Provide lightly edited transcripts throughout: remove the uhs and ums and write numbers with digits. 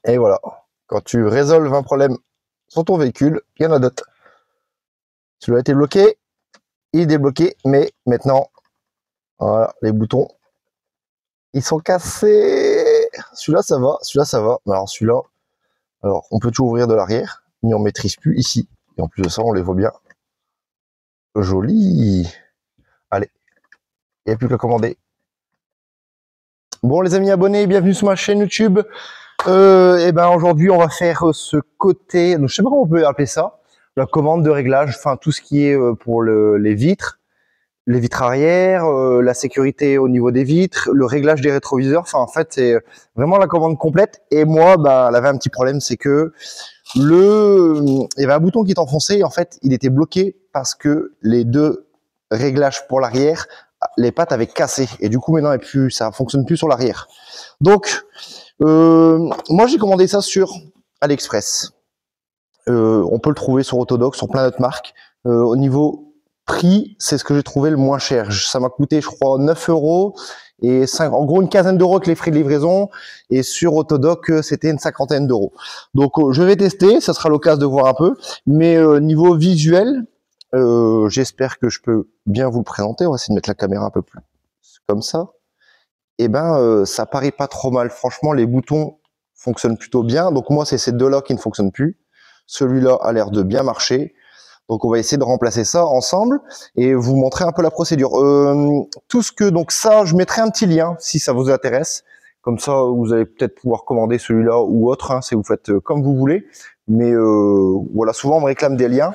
Et voilà, quand tu résolves un problème sur ton véhicule, il y en a d'autres. Celui-là a été bloqué, il est débloqué, mais maintenant, voilà, les boutons, ils sont cassés. Celui-là, ça va, celui-là, ça va. Alors celui-là, alors on peut toujours ouvrir de l'arrière, mais on maîtrise plus ici. Et en plus de ça, on les voit bien. Joli. Allez, il n'y a plus qu'à commander. Bon les amis abonnés, bienvenue sur ma chaîne YouTube. Et ben aujourd'hui on va faire ce côté, donc, je sais pas comment on peut appeler ça, la commande de réglage, enfin tout ce qui est pour les vitres arrière, la sécurité au niveau des vitres, le réglage des rétroviseurs. Enfin en fait c'est vraiment la commande complète. Et moi ben elle avait un petit problème, c'est que il y avait un bouton qui était enfoncé et en fait il était bloqué parce que les deux réglages pour l'arrière, les pattes avaient cassé et du coup maintenant ça fonctionne plus sur l'arrière. Donc moi j'ai commandé ça sur AliExpress. On peut le trouver sur Autodoc, sur plein d'autres marques. Au niveau prix, c'est ce que j'ai trouvé le moins cher. Ça m'a coûté, je crois, 9 € et en gros une quinzaine d'euros avec les frais de livraison. Et sur Autodoc, c'était une cinquantaine d'euros. Donc je vais tester, ça sera l'occasion de voir un peu. Mais niveau visuel, j'espère que je peux bien vous le présenter. On va essayer de mettre la caméra un peu plus comme ça. Et ben ça paraît pas trop mal. Franchement, les boutons fonctionnent plutôt bien. Donc moi, c'est ces deux-là qui ne fonctionnent plus. Celui-là a l'air de bien marcher. Donc on va essayer de remplacer ça ensemble et vous montrer un peu la procédure. Tout ce que donc ça, je mettrai un petit lien si ça vous intéresse. Comme ça, vous allez peut-être pouvoir commander celui-là ou autre, hein, si vous faites comme vous voulez. Mais voilà, souvent on me réclame des liens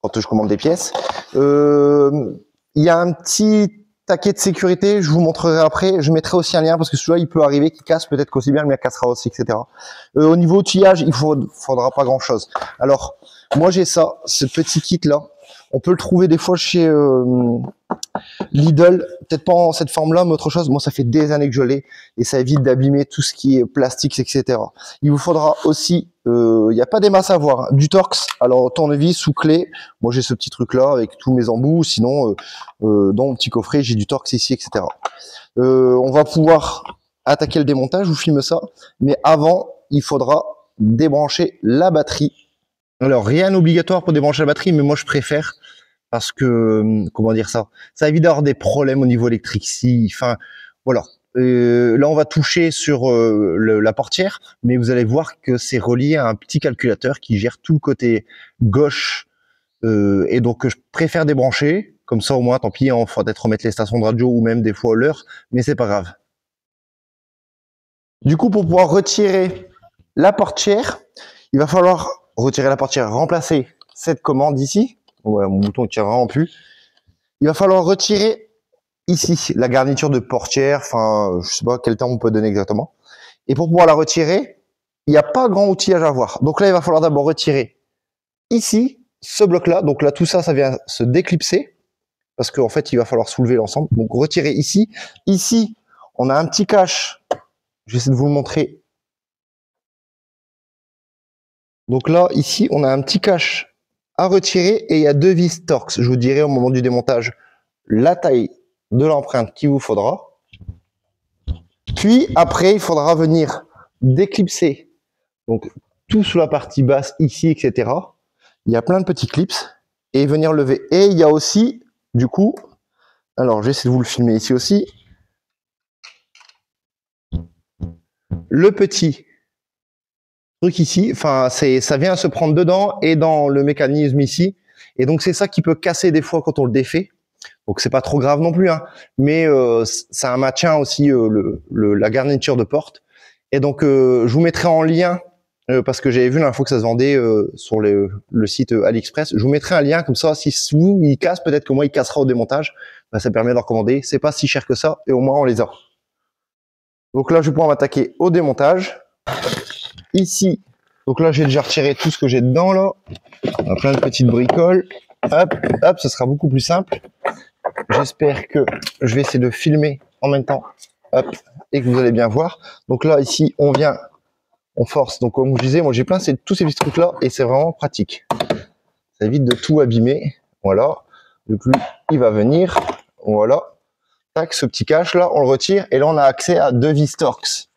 quand je commande des pièces. Il y a un petit taquet de sécurité, je vous montrerai après. Je mettrai aussi un lien parce que celui-là, il peut arriver qu'il casse, peut-être qu'aussi bien le mien cassera aussi, etc. Au niveau outillage, il faudra pas grand-chose. Alors, moi j'ai ça, ce petit kit-là. On peut le trouver des fois chez Lidl, peut-être pas en cette forme-là, mais autre chose. Moi, ça fait des années que je l'ai et ça évite d'abîmer tout ce qui est plastique, etc. Il vous faudra aussi, il n'y a pas des masses à voir, hein, du Torx, alors tournevis ou clé. Moi, j'ai ce petit truc-là avec tous mes embouts. Sinon, dans mon petit coffret, j'ai du Torx ici, etc. On va pouvoir attaquer le démontage, je vous filme ça. Mais avant, il faudra débrancher la batterie. Alors, rien d'obligatoire pour débrancher la batterie, mais moi, je préfère parce que, comment dire ça, ça évite d'avoir des problèmes au niveau électrique. Enfin, voilà. Là, on va toucher sur la portière, mais vous allez voir que c'est relié à un petit calculateur qui gère tout le côté gauche. Et donc, je préfère débrancher. Comme ça, au moins, tant pis, il faut peut-être remettre les stations de radio ou même des fois l'heure, mais c'est pas grave. Du coup, pour pouvoir retirer la portière, il va falloir retirer la portière, remplacer cette commande ici. Ouais, mon bouton ne tient vraiment plus. Il va falloir retirer ici la garniture de portière. Enfin, je sais pas quel temps on peut donner exactement. Et pour pouvoir la retirer, il n'y a pas grand outillage à voir. Donc là, il va falloir d'abord retirer ici ce bloc-là. Donc là, tout ça, ça vient se déclipser parce qu'en fait, il va falloir soulever l'ensemble. Donc retirer ici. Ici, on a un petit cache. Je vais essayer de vous le montrer. Donc là, ici, on a un petit cache à retirer et il y a deux vis Torx. Je vous dirai au moment du démontage la taille de l'empreinte qu'il vous faudra. Puis après, il faudra venir déclipser donc tout sur la partie basse ici, etc. Il y a plein de petits clips et venir lever. Et il y a aussi, du coup, alors j'essaie de vous le filmer ici aussi, le petit truc ici. Enfin, ça vient se prendre dedans et dans le mécanisme ici. Et donc c'est ça qui peut casser des fois quand on le défait. Donc c'est pas trop grave non plus, hein. Mais ça maintient aussi la garniture de porte. Et donc je vous mettrai en lien parce que j'avais vu l'info que ça se vendait sur le site AliExpress. Je vous mettrai un lien comme ça. Si vous il casse, peut-être que moi il cassera au démontage. Ben, ça permet d'en commander. C'est pas si cher que ça et au moins on les a. Donc là je vais pouvoir m'attaquer au démontage. Ici, donc là j'ai déjà retiré tout ce que j'ai dedans là. On a plein de petites bricoles. Hop, hop, ça sera beaucoup plus simple. J'espère que je vais essayer de filmer en même temps, hop, et que vous allez bien voir. Donc là, ici, on vient, on force. Donc comme je disais, moi j'ai plein tous ces petits trucs là et c'est vraiment pratique. Ça évite de tout abîmer. Voilà. Du coup, il va venir. Voilà. Tac, ce petit cache là, on le retire et là on a accès à deux vis Torx.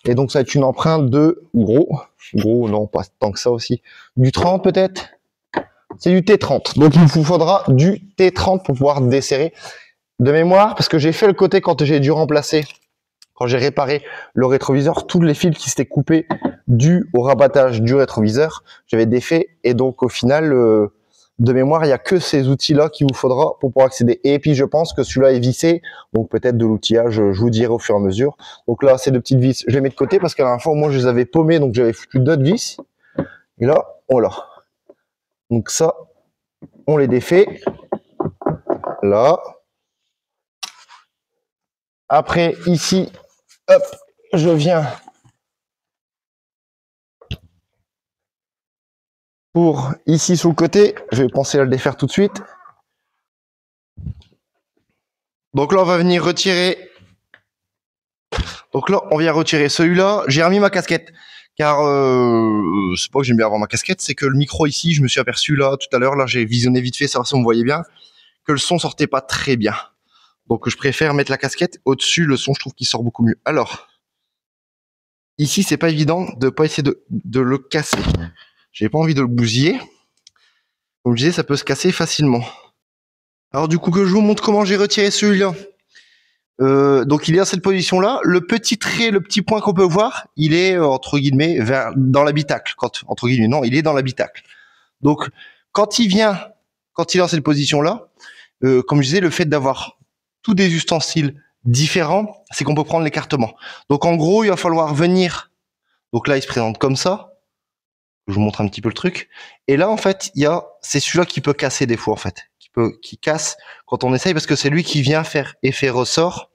Et donc ça va être une empreinte de gros non, pas tant que ça aussi, du 30 peut-être. C'est du T30. Donc il vous faudra du T30 pour pouvoir desserrer de mémoire, parce que j'ai fait le côté quand j'ai dû remplacer, quand j'ai réparé le rétroviseur, tous les fils qui s'étaient coupés dû au rabattage du rétroviseur, j'avais défait, et donc au final, de mémoire, il n'y a que ces outils-là qu'il vous faudra pour pouvoir accéder. Et puis je pense que celui-là est vissé, donc peut-être de l'outillage, je vous dirai au fur et à mesure. Donc là, ces deux petites vis, je les mets de côté, parce qu'à la dernière fois, moi, je les avais paumées, donc j'avais foutu d'autres vis. Et là, voilà. Donc ça, on les défait. Là. Après, ici, hop, je viens pour ici sous le côté. Je vais penser à le défaire tout de suite. Donc là, on va venir retirer. Donc là, on vient retirer celui-là. J'ai remis ma casquette. Car c'est pas que j'aime bien avoir ma casquette, c'est que le micro ici, je me suis aperçu là tout à l'heure, là j'ai visionné vite fait, savoir si on me voyait bien, que le son sortait pas très bien. Donc je préfère mettre la casquette au-dessus, le son je trouve qu'il sort beaucoup mieux. Alors, ici c'est pas évident de pas essayer de le casser. J'ai pas envie de le bousiller. Comme je disais, ça peut se casser facilement. Alors du coup que je vous montre comment j'ai retiré celui-là. Donc il est à cette position là, le petit trait, le petit point qu'on peut voir, il est entre guillemets dans l'habitacle. Entre guillemets non, il est dans l'habitacle. Donc quand il est dans cette position là, comme je disais, le fait d'avoir tous des ustensiles différents, c'est qu'on peut prendre l'écartement. Donc en gros, il va falloir venir. Donc là, il se présente comme ça. Je vous montre un petit peu le truc. Et là, en fait, c'est celui-là qui peut casser des fois, en fait, qui casse quand on essaye, parce que c'est lui qui vient faire effet ressort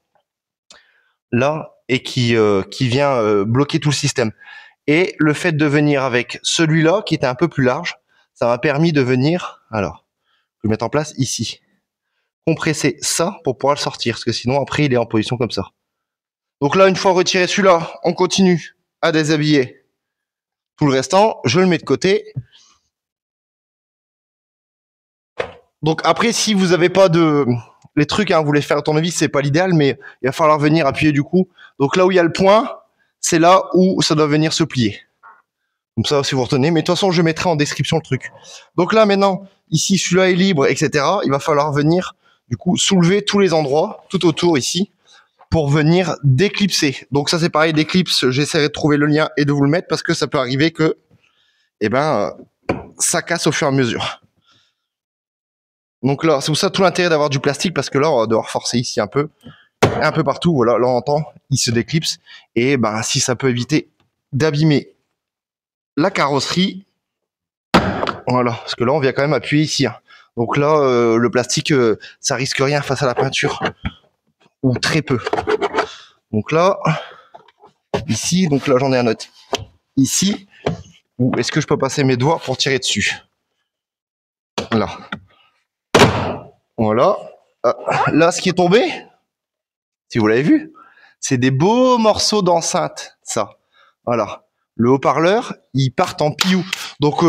là et qui vient bloquer tout le système. Et le fait de venir avec celui-là, qui était un peu plus large, ça m'a permis de venir. Alors, je vais le mettre en place ici. Compresser ça pour pouvoir le sortir, parce que sinon après il est en position comme ça. Donc là, une fois retiré celui-là, on continue à déshabiller tout le restant, je le mets de côté. Donc après, si vous n'avez pas les trucs, hein, vous voulez faire tournevis, c'est pas l'idéal, mais il va falloir venir appuyer du coup. Donc là où il y a le point, c'est là où ça doit venir se plier. Comme ça, si vous retenez. Mais de toute façon, je mettrai en description le truc. Donc là, maintenant, ici, celui-là est libre, etc. Il va falloir venir, du coup, soulever tous les endroits, tout autour ici, pour venir déclipser. Donc ça, c'est pareil, d'éclipse, j'essaierai de trouver le lien et de vous le mettre, parce que ça peut arriver que, ça casse au fur et à mesure. Donc là, c'est pour ça tout l'intérêt d'avoir du plastique, parce que là, on va devoir forcer ici un peu partout. Voilà, là, on entend, il se déclipse. Et si ça peut éviter d'abîmer la carrosserie, voilà, parce que là, on vient quand même appuyer ici. Hein. Donc là, le plastique, ça risque rien face à la peinture, ou très peu. Donc là, ici, donc là, j'en ai un autre. Ici, ou est-ce que je peux passer mes doigts pour tirer dessus? Là. Voilà. Là, ce qui est tombé, si vous l'avez vu, c'est des beaux morceaux d'enceinte, ça. Voilà. Le haut-parleur, il part en piou. Donc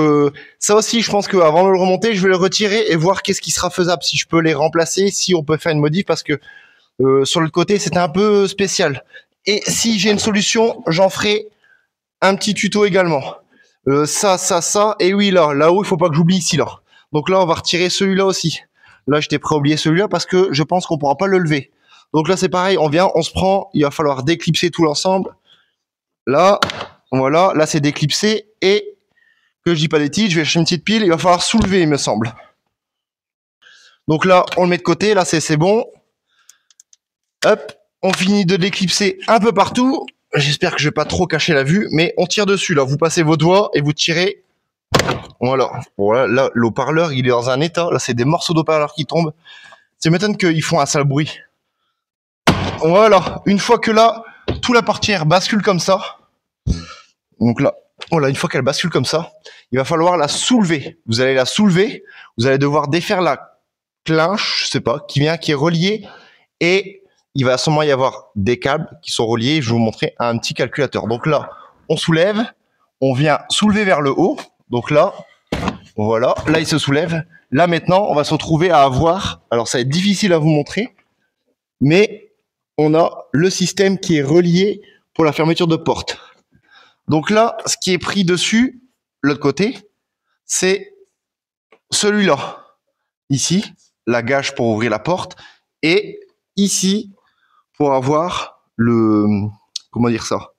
ça aussi, je pense qu'avant de le remonter, je vais le retirer et voir qu'est-ce qui sera faisable, si je peux les remplacer, si on peut faire une modif, parce que sur le côté, c'était un peu spécial. Et si j'ai une solution, j'en ferai un petit tuto également. Ça, et oui, là-haut, il faut pas que j'oublie ici, là. Donc là, on va retirer celui-là aussi. Là, j'étais prêt à oublier celui-là parce que je pense qu'on pourra pas le lever. Donc là, c'est pareil, on se prend, il va falloir déclipser tout l'ensemble. Là, voilà, là, c'est déclipsé. Et que je dis pas des titres, je vais chercher une petite pile, il va falloir soulever, il me semble. Donc là, on le met de côté, là, c'est bon. Hop, on finit de déclipser un peu partout. J'espère que je vais pas trop cacher la vue, mais on tire dessus, là. Vous passez vos doigts et vous tirez. Voilà. Voilà, là, l'haut-parleur, il est dans un état. Là, c'est des morceaux d'haut-parleur qui tombent. C'est m'étonne qu'ils font un sale bruit. Voilà. Une fois que là, toute la portière bascule comme ça. Donc là, voilà, une fois qu'elle bascule comme ça, il va falloir la soulever. Vous allez la soulever. Vous allez devoir défaire la clinche, je sais pas, qui est reliée. Et il va à ce moment y avoir des câbles qui sont reliés. Je vais vous montrer un petit calculateur. Donc là, on soulève. On vient soulever vers le haut. Donc là, voilà, là il se soulève. Là maintenant, on va se retrouver à avoir, alors ça va être difficile à vous montrer, mais on a le système qui est relié pour la fermeture de porte. Donc là, ce qui est pris dessus, l'autre côté, c'est celui-là. Ici, la gage pour ouvrir la porte. Et ici, pour avoir le... Comment dire ça?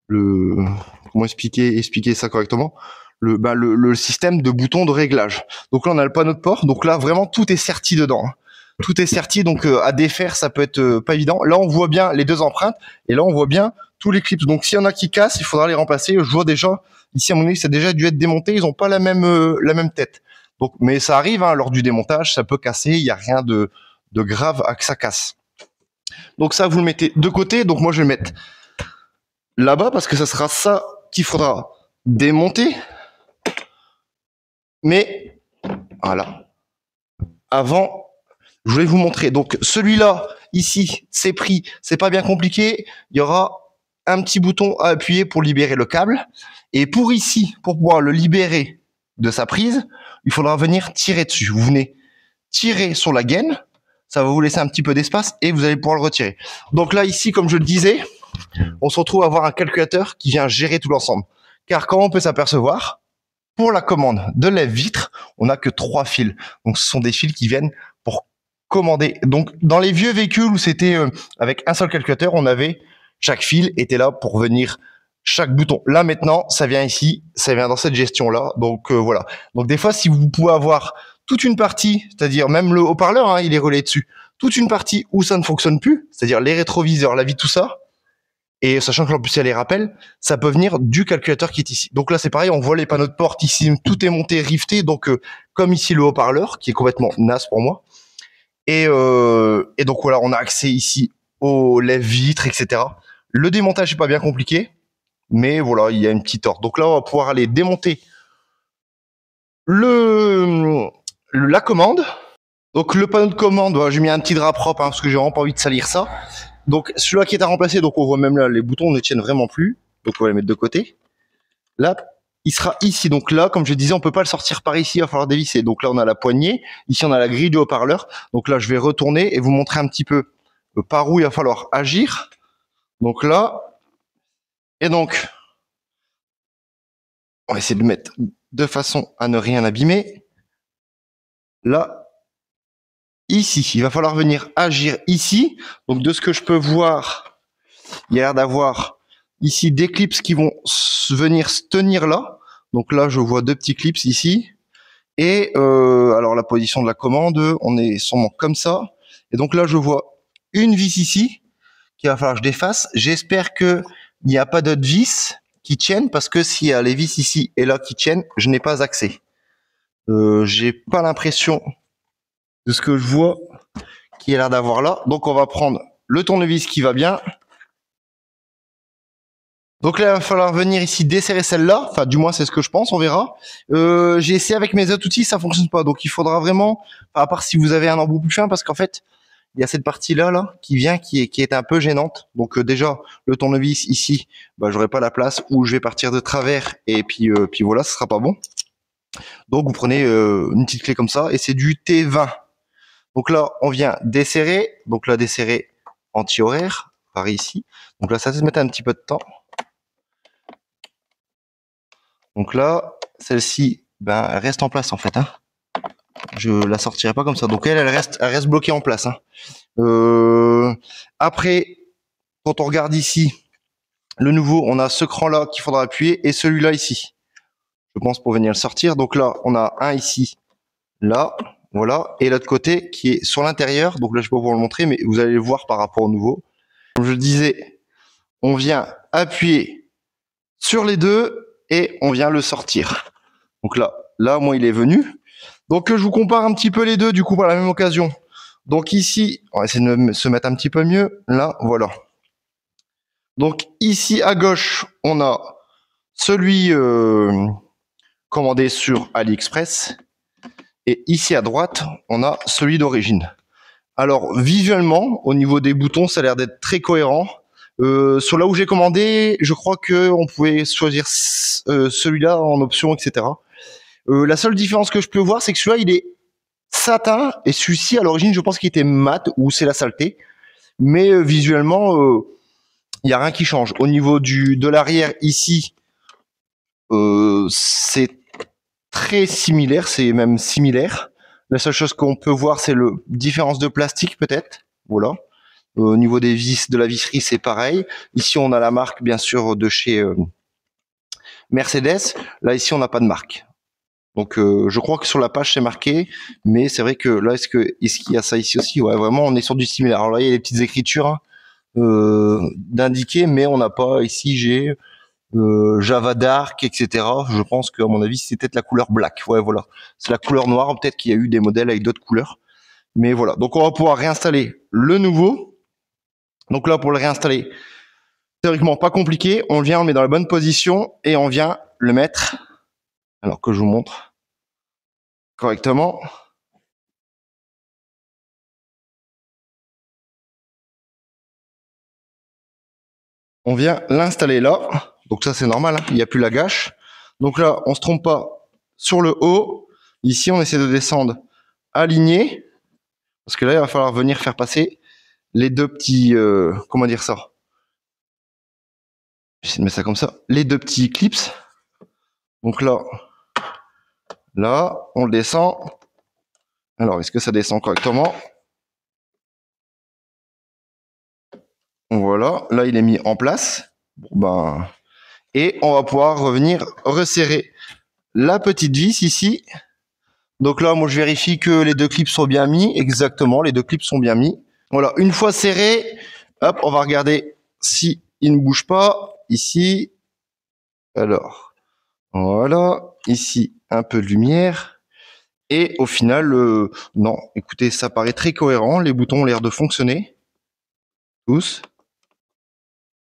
Comment expliquer ça correctement? Le système de boutons de réglage. Donc là, on a le panneau de port. Donc là, vraiment, tout est serti dedans. Tout est serti, donc à défaire, ça peut être pas évident. Là, on voit bien les deux empreintes. Et là, on voit bien tous les clips. Donc, s'il y en a qui cassent, il faudra les remplacer. Je vois déjà, ici, à mon avis, ça a déjà dû être démonté. Ils n'ont pas la même tête. Donc, mais ça arrive, hein, lors du démontage, ça peut casser. Il n'y a rien de grave à que ça casse. Donc ça, vous le mettez de côté. Donc moi, je vais le mettre là-bas parce que ça sera ça qu'il faudra démonter. Mais voilà. Avant, je voulais vous montrer. Donc celui-là, ici, c'est pris. C'est pas bien compliqué. Il y aura un petit bouton à appuyer pour libérer le câble. Et pour ici, pour pouvoir le libérer de sa prise, il faudra venir tirer dessus. Vous venez tirer sur la gaine. Ça va vous laisser un petit peu d'espace et vous allez pouvoir le retirer. Donc là, ici, comme je le disais, on se retrouve à avoir un calculateur qui vient gérer tout l'ensemble. Car comment on peut s'apercevoir? Pour la commande de lève-vitre, on n'a que 3 fils. Donc ce sont des fils qui viennent pour commander. Donc dans les vieux véhicules où c'était avec un seul calculateur, on avait chaque fil était là pour venir chaque bouton. Là maintenant, ça vient ici, ça vient dans cette gestion-là. Donc voilà. Donc des fois, si vous pouvez avoir toute une partie, c'est-à-dire même le haut-parleur, hein, il est relié dessus, toute une partie où ça ne fonctionne plus, c'est-à-dire les rétroviseurs, la vie, tout ça, et sachant que en plus il y a les rappels, ça peut venir du calculateur qui est ici. Donc là c'est pareil, on voit les panneaux de porte ici, tout est monté, rifté, donc comme ici le haut-parleur, qui est complètement naze pour moi. Et donc voilà, on a accès ici aux lève-vitres, etc. Le démontage n'est pas bien compliqué, mais voilà, il y a une petite ordre. Donc là, on va pouvoir aller démonter la commande. Donc le panneau de commande, j'ai mis un petit drap propre hein, parce que j'ai vraiment pas envie de salir ça. Donc celui-là qui est à remplacer, donc on voit même là, les boutons ne tiennent vraiment plus. Donc on va les mettre de côté. Là, il sera ici. Donc là, comme je disais, on peut pas le sortir par ici, il va falloir dévisser. Donc là, on a la poignée. Ici, on a la grille du haut-parleur. Donc là, je vais retourner et vous montrer un petit peu par où il va falloir agir. Donc là, et donc, on va essayer de mettre de façon à ne rien abîmer. Là, ici, il va falloir venir agir ici. Donc de ce que je peux voir, il y a l'air d'avoir ici des clips qui vont venir se tenir là. Donc là, je vois 2 petits clips ici. Et alors la position de la commande, on est sûrement comme ça. Et donc là, je vois une vis ici qu'il va falloir que je défasse. J'espère qu'il n'y a pas d'autres vis qui tiennent parce que s'il y a les vis ici et là qui tiennent, je n'ai pas accès. J'ai pas l'impression de ce que je vois qui a l'air d'avoir là. Donc on va prendre le tournevis qui va bien. Donc là, il va falloir venir ici desserrer celle-là. Enfin, du moins, c'est ce que je pense, on verra. J'ai essayé avec mes autres outils, ça fonctionne pas. Donc il faudra vraiment, à part si vous avez un embout plus fin, parce qu'en fait, il y a cette partie-là là, qui vient, qui est un peu gênante. Donc déjà, le tournevis ici, bah, j'aurai pas la place, ou je vais partir de travers, et puis voilà, ce sera pas bon. Donc vous prenez une petite clé comme ça, et c'est du T20. Donc là, on vient desserrer. Donc là, desserrer anti-horaire, par ici. Donc là, ça va se mettre un petit peu de temps. Donc là, celle-ci, ben, elle reste en place en fait. Hein. Je la sortirai pas comme ça. Donc elle reste bloquée en place. Hein. Après, quand on regarde ici, le nouveau, on a ce cran-là qu'il faudra appuyer et celui-là ici. Je pense pour venir le sortir. Donc là, on a un ici, là, voilà, et l'autre côté qui est sur l'intérieur. Donc là, je vais pas vous le montrer, mais vous allez le voir par rapport au nouveau. Comme je disais, on vient appuyer sur les deux et on vient le sortir. Donc là, moi, il est venu. Donc je vous compare un petit peu les deux, du coup, par la même occasion. Donc ici, on va essayer de se mettre un petit peu mieux. Là, voilà. Donc ici, à gauche, on a celui commandé sur AliExpress. Et ici, à droite, on a celui d'origine. Alors, visuellement, au niveau des boutons, ça a l'air d'être très cohérent. Sur là où j'ai commandé, je crois qu'on pouvait choisir celui-là en option, etc. La seule différence que je peux voir, c'est que celui-là, il est satin, et celui-ci, à l'origine, je pense qu'il était mat, ou c'est la saleté. Mais visuellement, il n'y a rien qui change. Au niveau de l'arrière, ici, c'est très similaire, c'est même similaire. La seule chose qu'on peut voir, c'est le différence de plastique peut-être. Voilà. Au niveau des vis, de la visserie, c'est pareil. Ici, on a la marque, bien sûr, de chez Mercedes. Là, ici, on n'a pas de marque. Donc, je crois que sur la page, c'est marqué. Mais c'est vrai que là, est-ce qu'il y a ça ici aussi? Ouais, vraiment, on est sur du similaire. Alors là, il y a des petites écritures hein, d'indiquer, mais on n'a pas, ici, j'ai Java Dark, etc. Je pense qu'à mon avis, c'est peut-être la couleur black. Ouais, voilà. C'est la couleur noire. Peut-être qu'il y a eu des modèles avec d'autres couleurs. Mais voilà. Donc, on va pouvoir réinstaller le nouveau. Donc là, pour le réinstaller, théoriquement pas compliqué. On vient, on le met dans la bonne position et on vient le mettre. Alors que je vous montre correctement. On vient l'installer là. Donc ça, c'est normal. Hein. Il n'y a plus la gâche. Donc là, on se trompe pas sur le haut. Ici, on essaie de descendre aligné. Parce que là, il va falloir venir faire passer les deux petits... comment dire ça? J'essaie de mettre ça comme ça. Les deux petits clips. Donc là, on le descend. Alors, est-ce que ça descend correctement? Voilà, là, il est mis en place. Bon, ben... Et on va pouvoir revenir resserrer la petite vis ici. Donc là, moi, je vérifie que les deux clips sont bien mis. Exactement, les deux clips sont bien mis. Voilà, une fois serré, hop, on va regarder si il ne bouge pas. Ici, alors, voilà, ici, un peu de lumière. Et au final, non, écoutez, ça paraît très cohérent. Les boutons ont l'air de fonctionner. Tous.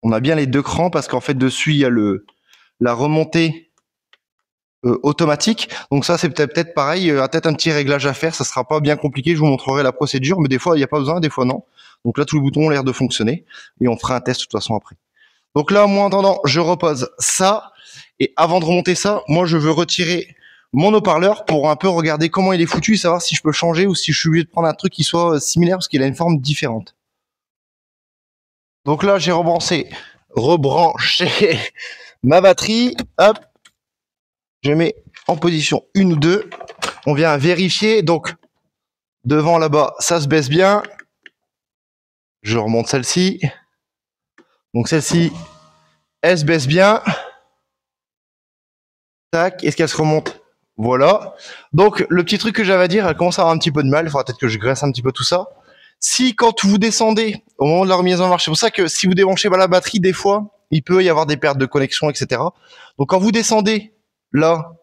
On a bien les deux crans parce qu'en fait, dessus, il y a la remontée automatique. Donc ça, c'est peut-être pareil. Il y a peut-être un petit réglage à faire. Ça sera pas bien compliqué. Je vous montrerai la procédure. Mais des fois, il n'y a pas besoin. Des fois, non. Donc là, tous les boutons ont l'air de fonctionner. Et on fera un test de toute façon après. Donc là, moi, en attendant, je repose ça. Et avant de remonter ça, moi, je veux retirer mon haut-parleur pour un peu regarder comment il est foutu et savoir si je peux changer ou si je suis obligé de prendre un truc qui soit similaire parce qu'il a une forme différente. Donc là, j'ai rebranché ma batterie. Hop, je mets en position 1 ou 2. On vient vérifier. Donc, devant là-bas, ça se baisse bien. Je remonte celle-ci. Donc celle-ci, elle se baisse bien. Tac, est-ce qu'elle se remonte? Voilà. Donc, le petit truc que j'avais à dire, elle commence à avoir un petit peu de mal. Il faudra peut-être que je graisse un petit peu tout ça. Si, quand vous descendez, au moment de la remise en marche, c'est pour ça que si vous débranchez pas la batterie, des fois, il peut y avoir des pertes de connexion, etc. Donc, quand vous descendez, là,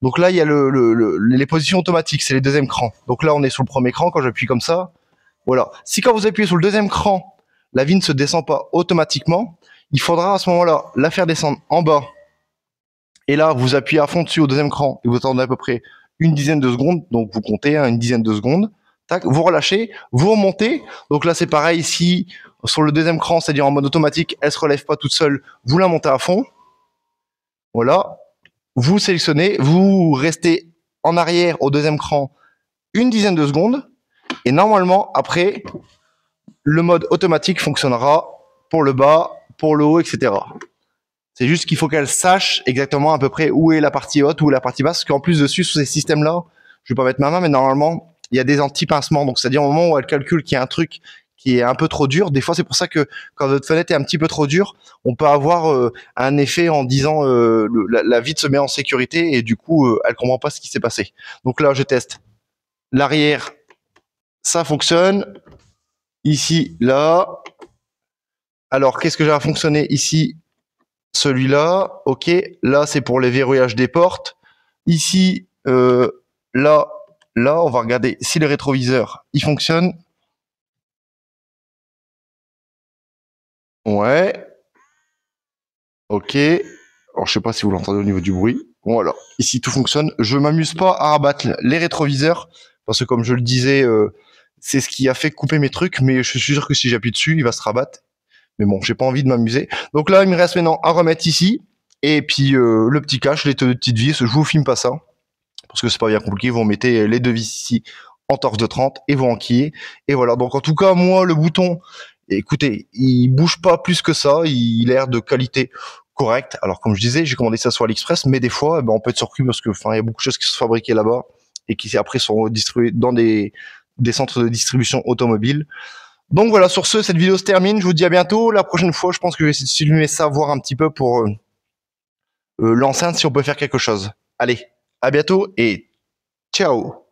donc là, il y a les positions automatiques, c'est les deuxièmes crans. Donc là, on est sur le premier cran, quand j'appuie comme ça, voilà. Si quand vous appuyez sur le deuxième cran, la vis ne se descend pas automatiquement, il faudra à ce moment-là la faire descendre en bas. Et là, vous appuyez à fond dessus au deuxième cran et vous attendez à peu près une dizaine de secondes. Donc, vous comptez une dizaine de secondes. Tac, vous relâchez, vous remontez. Donc là, c'est pareil. Si sur le deuxième cran, c'est-à-dire en mode automatique, elle se relève pas toute seule, vous la montez à fond. Voilà. Vous sélectionnez, vous restez en arrière au deuxième cran une dizaine de secondes. Et normalement, après, le mode automatique fonctionnera pour le bas, pour le haut, etc. C'est juste qu'il faut qu'elle sache exactement à peu près où est la partie haute, où est la partie basse, parce qu'en plus dessus, sur ces systèmes-là, je vais pas mettre ma main, mais normalement, il y a des anti-pincements. Donc, c'est-à-dire au moment où elle calcule qu'il y a un truc qui est un peu trop dur, des fois, c'est pour ça que quand votre fenêtre est un petit peu trop dure, on peut avoir un effet en disant la vitre se met en sécurité et du coup, elle comprend pas ce qui s'est passé. Donc là, je teste. L'arrière, ça fonctionne. Ici, là. Alors, qu'est-ce que j'ai à fonctionner ici? Celui-là, ok. Là, c'est pour les verrouillages des portes. Ici, là, on va regarder si le rétroviseur, il fonctionne. Ouais. Ok. Alors, je sais pas si vous l'entendez au niveau du bruit. Voilà. Ici, tout fonctionne. Je m'amuse pas à rabattre les rétroviseurs parce que, comme je le disais, c'est ce qui a fait couper mes trucs. Mais je suis sûr que si j'appuie dessus, il va se rabattre. Mais bon, j'ai pas envie de m'amuser. Donc là, il me reste maintenant à remettre ici. Et puis le petit cache, les deux petites vis, je vous filme pas ça. Parce que c'est pas bien compliqué, vous mettez les deux vis ici en torse de 30 et vous enquillez. Et voilà, donc en tout cas, moi, le bouton, Et écoutez, il bouge pas plus que ça, il a l'air de qualité correcte. Alors comme je disais, j'ai commandé ça sur AliExpress, mais des fois, on peut être surpris parce que, il y a beaucoup de choses qui sont fabriquées là-bas et qui après sont distribuées dans des centres de distribution automobile. Donc voilà, sur ce, cette vidéo se termine. Je vous dis à bientôt. La prochaine fois, je pense que je vais essayer de filmer ça, voir un petit peu pour l'enceinte si on peut faire quelque chose. Allez, à bientôt et ciao.